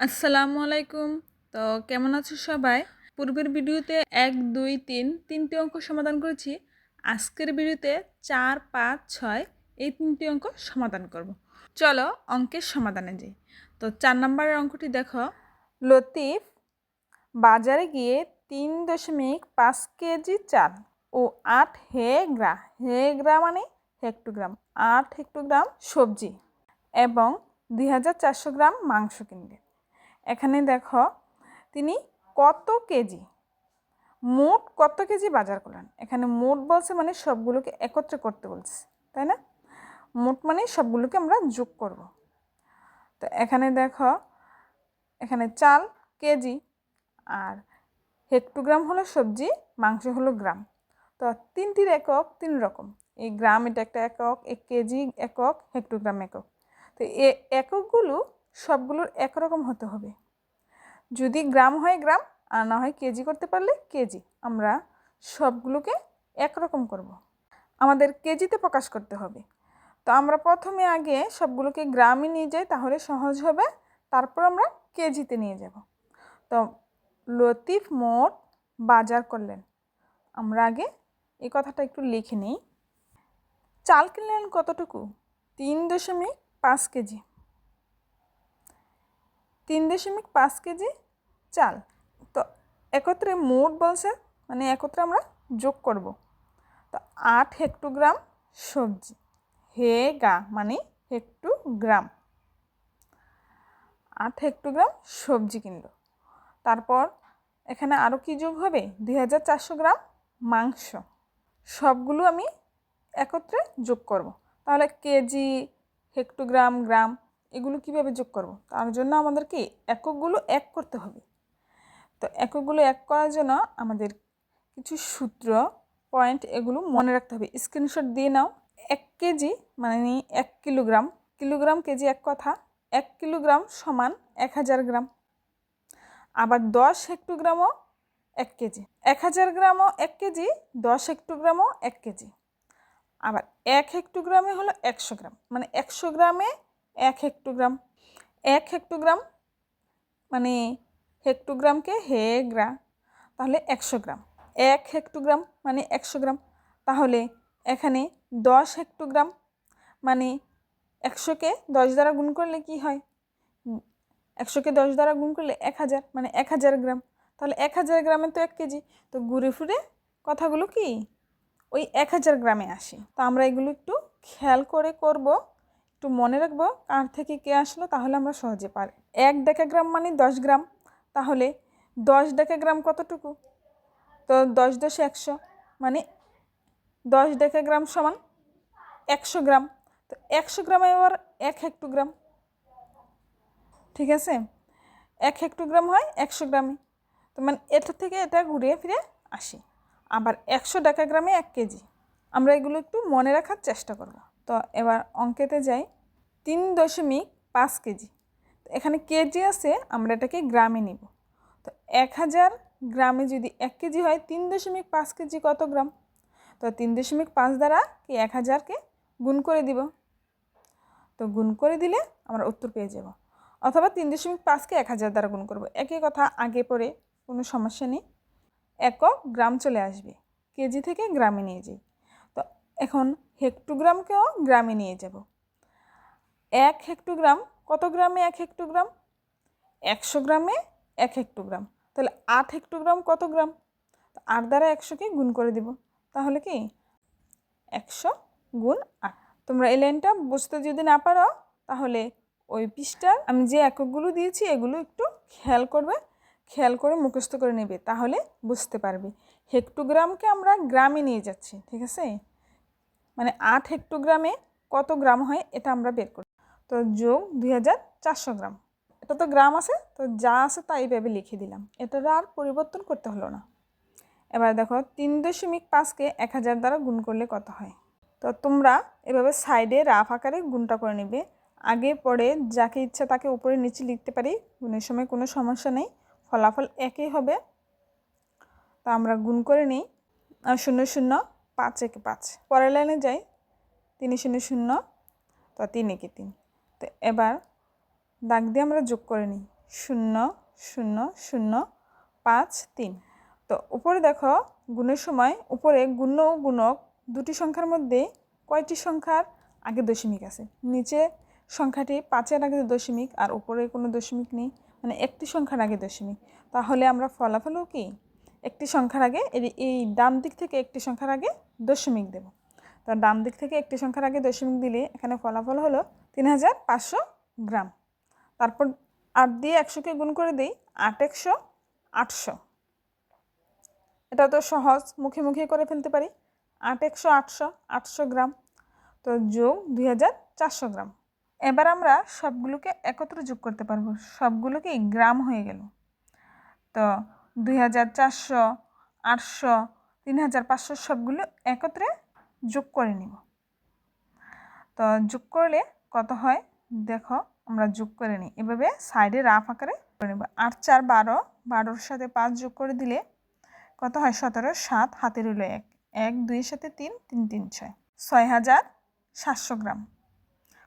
আসসালামু আলাইকুম। তো কেমন আছো সবাই? পূর্বের ভিডিওতে 1 2 3 তিনটি অঙ্ক সমাধান করেছি। আজকের ভিডিওতে 4 5 6 এই তিনটি অঙ্ক সমাধান করব। চলো অঙ্কের সমাধানে যাই। তো 4 নম্বরের অঙ্কটি দেখো, লতিফ বাজারে গিয়ে 3.5 কেজি চাল ও 8 হেক্টগ্রা মানে হেক্টোগ্রাম 8 হেক্টোগ্রাম সবজি এবং 2400 গ্রাম মাংস কিনলেন। এখানে দেখো তিনি কত কেজি মোট কত কেজি বাজার করলেন। এখানে মোট বলছে মানে সবগুলোকে একত্রে করতে বলছে, তাই না? মোট মানে সবগুলোকে আমরা যোগ করব। তো এখানে দেখো, এখানে চাল কেজি আর হেক্টোগ্রাম হলো সবজি, মাংস হলো গ্রাম। তো তিনটির একক তিন রকম। এই গ্রাম এটা একটা একক, এই কেজি একক, হেক্টোগ্রাম একক। তো এই এককগুলো সবগুলোর একরকম হতে হবে। যদি গ্রাম হয় গ্রাম, আর না হয় কেজি করতে পারলে কেজি। আমরা সবগুলোকে একরকম করব। আমাদের কেজিতে প্রকাশ করতে হবে। তো আমরা প্রথমে আগে সবগুলোকে গ্রামে নিয়ে যাই, তাহলে সহজ হবে। তারপর আমরা কেজিতে নিয়ে যাব। তো লতিফ মোট বাজার করলেন। আমরা আগে এই কথাটা একটু লিখে নিই। চাল কিনলেন কতটুকু? 3.5 কেজি। 3.5 কেজি চাল। তো একত্রে মোট বলছে মানে একত্রে আমরা যোগ করব। তো 8 হেক্টোগ্রাম সবজি, হেগা মানে হেক্টোগ্রাম, 8 হেক্টোগ্রাম সবজি কিনলো। তারপর এখানে আরও কি যোগ হবে? 2400 গ্রাম মাংস। সবগুলো আমি একত্রে যোগ করব। তাহলে কেজি, হেক্টোগ্রাম, গ্রাম এগুলো কিভাবে যোগ করব? তার জন্য আমাদেরকে এককগুলো এক করতে হবে। তো এককগুলো এক করার জন্য আমাদের কিছু সূত্র, পয়েন্ট এগুলো মনে রাখতে হবে। স্ক্রিনশট দিয়ে নাও। 1 কেজি মানে 1 কিলোগ্রাম, কিলোগ্রাম কেজি এক কথা। 1 কিলোগ্রাম সমান 1000 গ্রাম। আবার 10 হেক্টোগ্রামও 1 কেজি, 1000 গ্রামও 1 কেজি, 10 হেক্টোগ্রামও 1 কেজি। আবার 1 হেক্টোগ্রামে হলো 100 গ্রাম, মানে 100 গ্রামে 1 হেক্টোগ্রাম। 1 হেক্টোগ্রাম মানে হেক্টোগ্রামকে হেগ্রা, তাহলে 100 গ্রাম। 1 হেক্টোগ্রাম মানে 100 গ্রাম, তাহলে এখানে 10 হেক্টোগ্রাম মানে 100কে 10 দ্বারা গুণ করলে কি হয়? 100কে 10 দ্বারা গুণ করলে 1000 মানে 1000 গ্রাম। তাহলে 1000 গ্রামে তো 1 কেজি। তো ঘুরে ফিরে কথাগুলো কি ওই 1000 গ্রামে আসে। তো আমরা এগুলো একটু খেয়াল করে করব, একটু মনে রাখবো কার থেকে কে আসলো, তাহলে আমরা সহজে পারি। 1 ডেকাগ্রাম মানে 10 গ্রাম, তাহলে 10 ডেকাগ্রাম কতটুকু? তো 10 10 100 মানে 10 ডেকাগ্রাম সমান 100 গ্রাম। তো 100 গ্রামে এবার 1 হেক্টোগ্রাম, ঠিক আছে? 1 হেক্টোগ্রাম হয় 100 গ্রামে। তো মানে এটা থেকে এটা ঘুরিয়ে ফিরে আসি। আবার 100 ডেকাগ্রামে 1 কেজি। আমরা এগুলো একটু মনে রাখার চেষ্টা করব। তো এবার অঙ্কেতে যাই। 3.5 কেজি, এখানে কেজি আছে, আমরা এটাকে গ্রামে নিব। তো 1000 গ্রামে যদি 1 কেজি হয়, 3.5 কেজি কত গ্রাম? তো 3.5 দ্বারা কি 1000কে গুণ করে দিব। তো গুণ করে দিলে আমরা উত্তর পেয়ে যাব। অথবা 3.5কে 1000 দ্বারা গুণ করব। একই কথা, আগে পরে কোনো সমস্যা নেই। একক গ্রাম চলে আসবে, কেজি থেকে গ্রামে নিয়ে যাই। তো এখন হেক্টোগ্রামকেও গ্রামে নিয়ে যাব। 1 হেক্টোগ্রাম কত গ্রামে? 1 হেক্টোগ্রাম 100 গ্রামে 1 হেক্টোগ্রাম। তাহলে 8 হেক্টোগ্রাম কত গ্রাম? 8 দ্বারা 100কে গুণ করে দিব, তাহলে কি 100 গুণ 8। তোমরা এই লাইনটা বুঝতে যদি না পারো, তাহলে ওই পৃষ্ঠার আমি যে এককগুলো দিয়েছি এগুলো একটু খেয়াল করবে, খেয়াল করে মুখস্থ করে নেবে, তাহলে বুঝতে পারবে। হেক্টোগ্রামকে আমরা গ্রামে নিয়ে যাচ্ছি, ঠিক আছে? মানে 8 হেক্টোগ্রামে কত গ্রাম হয় এটা আমরা বের করি। তো যোগ 2400 গ্রাম, এটা তো গ্রাম আছে, তো যা আছে তাই এইভাবে লিখে দিলাম, এটা আর পরিবর্তন করতে হলো না। এবার দেখো 3.5কে 1000 দ্বারা গুণ করলে কত হয়। তো তোমরা এভাবে সাইডে রাফ আকারে গুণটা করে নেবে। আগে পরে যাকে ইচ্ছা তাকে উপরে নিচে লিখতে পারি, গুণের সময় কোনো সমস্যা নেই, ফলাফল একই হবে। তা আমরা গুণ করে নিই। 0 0 5 1 5, পরের লাইনে যাই। 3 0 0, তো 3 1 3। তো এবার দাগ দিয়ে আমরা যোগ করে নিই। 0.0053। তো উপরে দেখো গুণের সময় উপরে গুণ্য ও গুণক দুটি সংখ্যার মধ্যে কয়টি সংখ্যার আগে দশমিক আছে? নিচে সংখ্যাটি 5-এর আগে দশমিক আর উপরে কোনো দশমিক নেই, মানে একটি সংখ্যার আগে দশমিক। তাহলে আমরা ফলাফলও কি একটি সংখ্যার আগে এই ডান দিক থেকে একটি সংখ্যার আগে দশমিক দেব। তো ডান দিক থেকে একটি সংখ্যার আগে দশমিক দিলে এখানে ফলাফল হলো 3500 গ্রাম। তারপর 8 দিয়ে 100কে গুণ করে দিই, 8 100 800। এটা তো সহজ, মুখে মুখে করে ফেলতে পারি। 8 100 800 800 গ্রাম, তো যোগ 2400 গ্রাম। এবার আমরা সবগুলোকে একত্রে যোগ করতে পারবো, সবগুলোকে গ্রাম হয়ে গেল। তো 2400 800 3500 সবগুলো একত্রে যোগ করে নিব। তো যোগ করলে কত হয় দেখো, আমরা যোগ করে নিই এভাবে সাইডে রাফ আকারে করে নেব। 8 4 12, 12-এর সাথে 5 যোগ করে দিলে কত হয় 17, 7 হাতে রইল 1, 1 2-এর সাথে 3, 3 3 6, 6700 গ্রাম।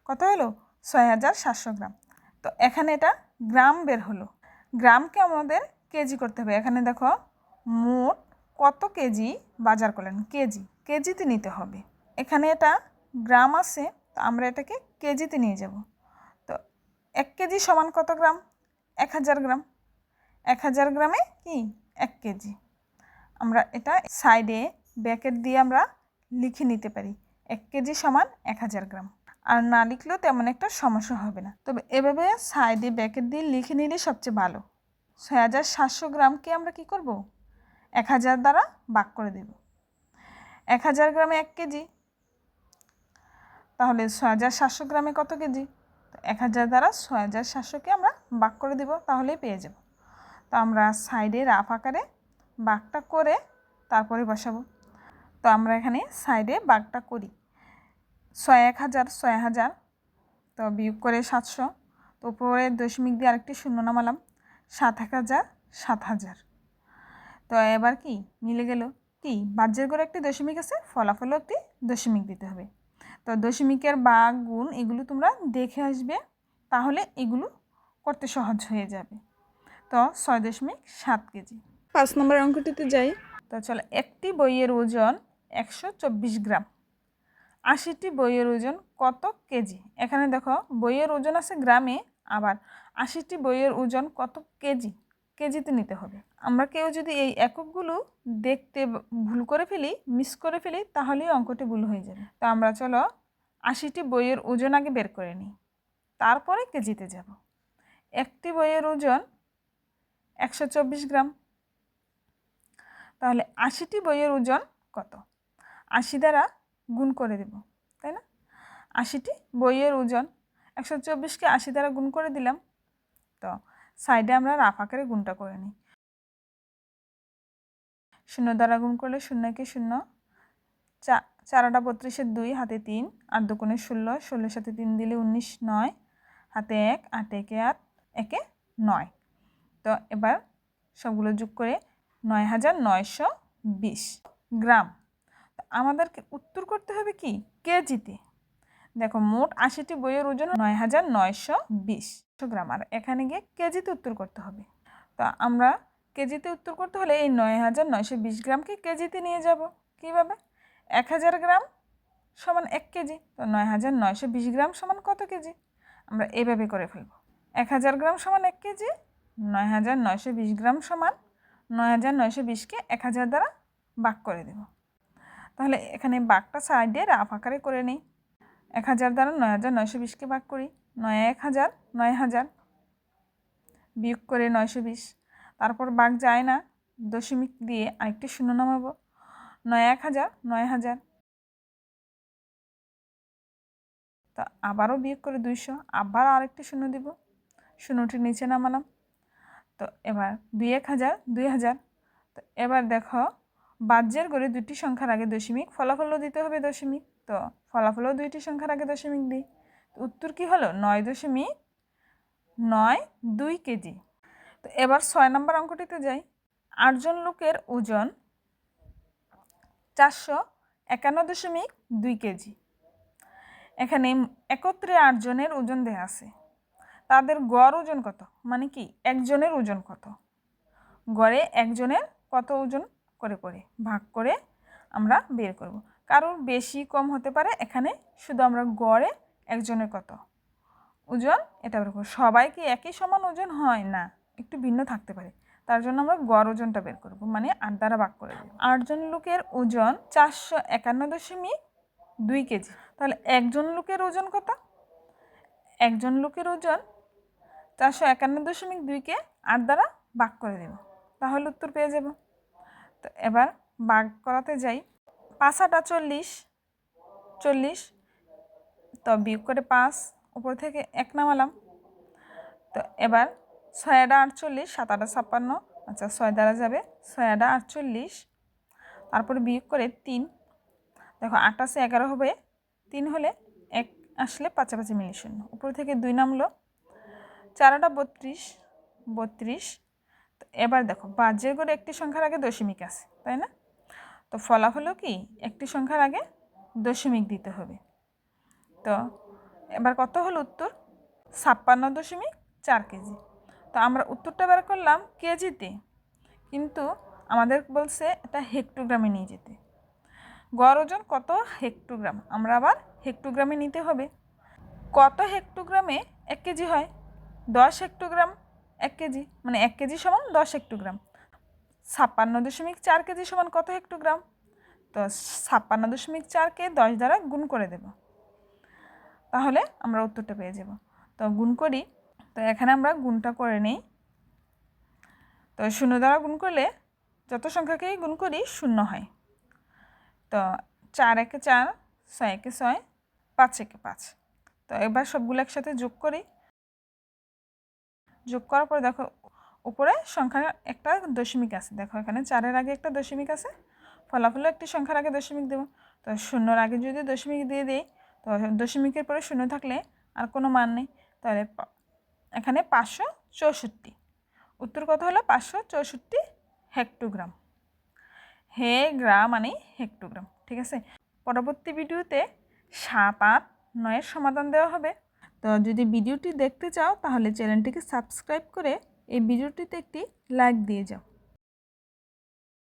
কত হলো 6700 গ্রাম। তো এখানে এটা গ্রাম বের হলো। গ্রামকে আমাদের কেজি করতে হবে। এখানে দেখো মোট কত কেজি বাজার করলেন, কেজিতে নিতে হবে। এখানে এটা গ্রাম আছে, তো আমরা এটাকে কেজিতে নিয়ে যাব। তো 1 কেজি সমান কত গ্রাম? 1000 গ্রাম। 1000 গ্রামে কি 1 কেজি। আমরা এটা সাইডে ব্র্যাকেট দিয়ে আমরা লিখে নিতে পারি 1 কেজি সমান 1000 গ্রাম। আর না লিখলেও তেমন একটা সমস্যা হবে না, তবে এভাবে সাইডে ব্র্যাকেট দিয়ে লিখে নিলে সবচেয়ে ভালো। 6700 গ্রামকে আমরা কি করব 1000 দ্বারা ভাগ করে দেব। 1000 গ্রামে 1 কেজি, তাহলে 6700 গ্রামে কত কেজি? তো 1000 দ্বারা 6700কে আমরা ভাগ করে দেব, তাহলেই পেয়ে যাব। তো আমরা সাইডে রাফ আকারে ভাগটা করে তারপরে বসাবো। তো আমরা এখানে সাইডে ভাগটা করি। 1000 6000, তো বিয়োগ করে 700, তো উপরে দশমিক দিয়ে আরেকটি শূন্য নামালাম, 7000 7000। তো এবার কি মিলে গেল, কি বাজ্যের ঘরে একটি দশমিক আছে, ফলাফলও একটি দশমিক দিতে হবে। তো দশমিকের ভাগ গুণ এগুলো তোমরা দেখে আসবে, তাহলে এগুলো করতে সহজ হয়ে যাবে। তো 6.7 কেজি। 5 নম্বর অঙ্কটিতে যাই। তো চলো, একটি বইয়ের ওজন 124 গ্রাম। 80টি বইয়ের ওজন কত কেজি? এখানে দেখো বইয়ের ওজন আছে গ্রামে, আবার 80টি বইয়ের ওজন কত কেজি, কেজিতে নিতে হবে। আমরা কেউ যদি এই এককগুলো দেখতে ভুল করে ফেলি, মিস করে ফেলি, তাহলেই অঙ্কটি ভুল হয়ে যাবে। তো আমরা চলো 80টি বইয়ের ওজন আগে বের করে নিই, তারপরে কেজিতে যাব। একটি বইয়ের ওজন 124 গ্রাম, তাহলে 80টি বইয়ের ওজন কত? 80 দ্বারা গুণ করে দেব, তাই না? 80টি বইয়ের ওজন, 124কে 80 দ্বারা গুণ করে দিলাম। তো সাইডে আমরা রাফ আকারে গুণটা করে নিই। 0 দ্বারা গুণ করলে 0 কে 0, 4 8 32, 2 হাতে 3, 8 2 16, 16-এর সাথে 3 দিলে 19, 9 হাতে 1, 8 1 8, 1 9। তো এবার সবগুলো যোগ করে 9920 গ্রাম। আমাদেরকে উত্তর করতে হবে কি কেজিতে। দেখো মোট 80টি বইয়ের ওজন 9920 গ্রাম, আর এখানে গিয়ে কেজিতে উত্তর করতে হবে। তো আমরা কেজিতে উত্তর করতে হলে এই 9920 গ্রামকে কেজিতে নিয়ে যাব। কীভাবে? 1000 গ্রাম সমান 1 কেজি, তো 9920 গ্রাম সমান কত কেজি? আমরা এভাবে করে ফেলব। 1000 গ্রাম সমান 1 কেজি, 9920 গ্রাম সমান 9920কে 1000 দ্বারা ভাগ করে দেব। তাহলে এখানে ভাগটা সাইডে রাফ আকারে করে নিই। 1000 দ্বারা 9920কে ভাগ করি, 9 1000 9000, বিয়োগ করে 920। তারপর ভাগ যায় না, দশমিক দিয়ে আরেকটি শূন্য নামাবো, 9 1000 9000। তা আবারও বিয়োগ করে 200, আবার আরেকটি শূন্য দিব, শূন্যটি নিচে নামালাম। তো এবার 2 1000 2000। তো এবার দেখো বাজ্যের ঘরে দুটি সংখ্যার আগে দশমিক, ফলাফলও দিতে হবে দশমিক। তো ফলাফলও দুইটি সংখ্যার আগে দশমিক দিই। উত্তর কি হলো 9.92 কেজি। তো এবার 6 নম্বর অঙ্কটিতে যাই। 8 জন লোকের ওজন 451.2 কেজি। এখানে একত্রে 8 জনের ওজন দেওয়া আছে, তাদের গড় ওজন কত, মানে কি একজনের ওজন কত, গড়ে একজনের কত ওজন করে করে ভাগ করে আমরা বের করব। কারোর বেশি কম হতে পারে, এখানে শুধু আমরা গড়ে একজনের কত ওজন এটা বের করব। সবাই কি একই সমান ওজন হয় না, একটু ভিন্ন থাকতে পারে, তার জন্য আমরা গড় ওজনটা বের করব, মানে 8 দ্বারা ভাগ করে দেব। 8 জন লোকের ওজন 451.2 কেজি। তাহলে একজন লোকের ওজন কত, একজন লোকের ওজন 451.2কে 8 দ্বারা ভাগ করে দেব, তাহলে উত্তর পেয়ে যাব। তো এবার ভাগ করাতে যাই। 5 8 40, 40, তো বিয়োগ করে 5, উপর থেকে 1 নামালাম। তো এবার 6 8 48, 7 8 56, আচ্ছা 6 দ্বারা যাবে, 6 8 48, তারপরে বিয়োগ করে 3, দেখো 8 আছে 11 হবে, 3 হলে 1 আসলে পাশাপাশি মিলে 0, উপর থেকে 2 নামলো, 4 8 32, 32। তো এবার দেখো বাজের করে একটি সংখ্যার আগে দশমিক আছে, তাই না? তো ফলাফলও কি একটি সংখ্যার আগে দশমিক দিতে হবে। তো এবার কত হলো উত্তর, 56.4 কেজি। তো আমরা উত্তরটা বের করলাম কেজিতে, কিন্তু আমাদের বলছে এটা হেক্টোগ্রামে নিয়ে যেতে। গড় ওজন কত হেক্টোগ্রাম, আমরা আবার হেক্টোগ্রামে নিতে হবে। কত হেক্টোগ্রামে 1 কেজি হয়, 10 হেক্টোগ্রাম 1 কেজি, মানে 1 কেজি সমান 10 হেক্টোগ্রাম। 56.4 কেজি সমান কত হেক্টোগ্রাম, তো 56.4কে 10 দ্বারা গুণ করে দেব, তাহলে আমরা উত্তরটা পেয়ে যাব। তো গুণ করি, তো এখানে আমরা গুণটা করে নিই। তো 0 দ্বারা গুণ করলে যত সংখ্যাকেই গুণ করি 0 হয়। তো 4 1 4, 6 1 6, 5 1 5। তো এবার সবগুলো একসাথে যোগ করি। যোগ করার পরে দেখো উপরে সংখ্যার একটা দশমিক আছে, দেখো এখানে 4-এর আগে একটা দশমিক আছে, ফলাফলে একটি সংখ্যার আগে দশমিক দেব। তো 0-র আগে যদি দশমিক দিয়ে দিই, তো দশমিকের পরে 0 থাকলে আর কোনো মান নেই, তাহলে এখানে 564। উত্তর কত হলো 564 হেক্টোগ্রাম। গ্রাম মানে হেক্টোগ্রাম, ঠিক আছে। পরবর্তী ভিডিওতে 7 8 9-এর সমাধান দেওয়া হবে। তো যদি ভিডিওটি দেখতে চাও তাহলে চ্যানেলটিকে সাবস্ক্রাইব করে এই ভিডিওটিতে একটি লাইক দিয়ে যাও।